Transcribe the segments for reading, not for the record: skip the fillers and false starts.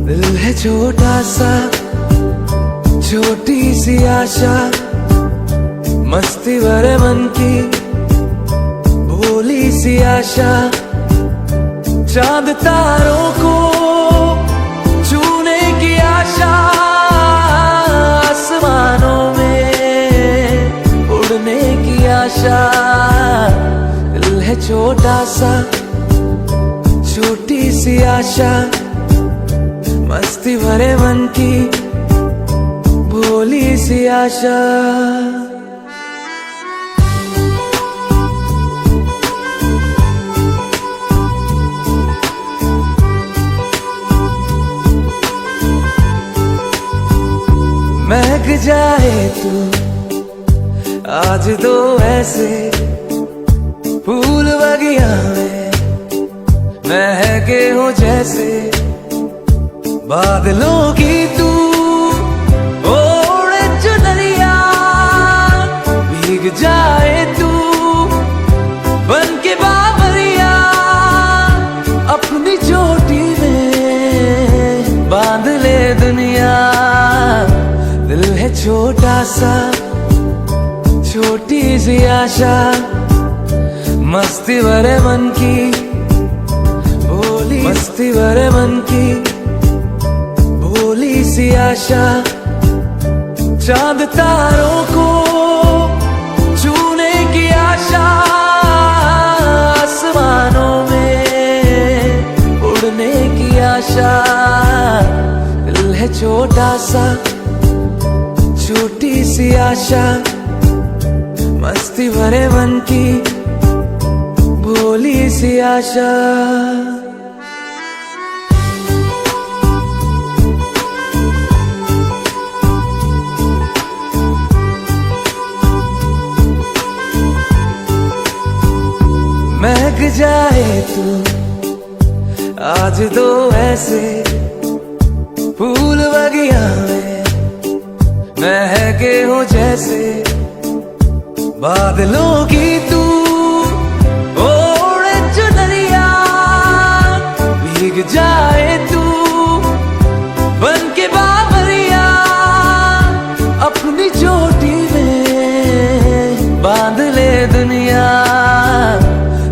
दिल है छोटा सा, छोटी सी आशा, मस्ती भरे मन की भोली सी आशा, चांद तारों को छूने की आशा, आसमानों में उड़ने की आशा। दिल है छोटा सा, छोटी सी आशा, मस्ती भरे मन की भोली सी आशा। महक जाए तू आज तो ऐसे फूल बगिया में महके हो जैसे बादलों की तू ओढ़े चुनरिया, भीग जाए तू बन के बाबरिया, अपनी चोटी में बांध ले दुनिया। दिल है छोटा सा, छोटी सी आशा, मस्ती भरे मन की भोली, मस्ती भरे मन की भोली सी आशा, चांद तारों को छूने की आशा, आसमानों में उड़ने की आशा। दिल है छोटा सा, छोटी सी आशा, मस्ती भरे मन की भोली सी आशा। महक जाए तू आज तो ऐसे फूल बगिया में महके हो जैसे बादलों की तू ओढ़े चुनरिया, भीग जाए तू बन के बाबरिया, अपनी चोटी में बांध ले दुनिया।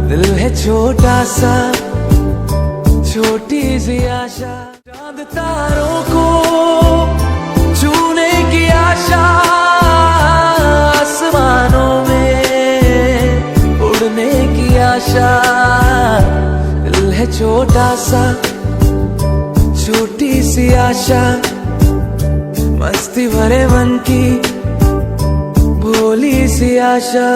दिल है छोटा सा, छोटी सी आशा, चांद तारों को छूने की आशा, आसमानों में उड़ने की आशा। दिल है छोटा सा, छोटी सी आशा, मस्ती भरे मन की भोली सी आशा।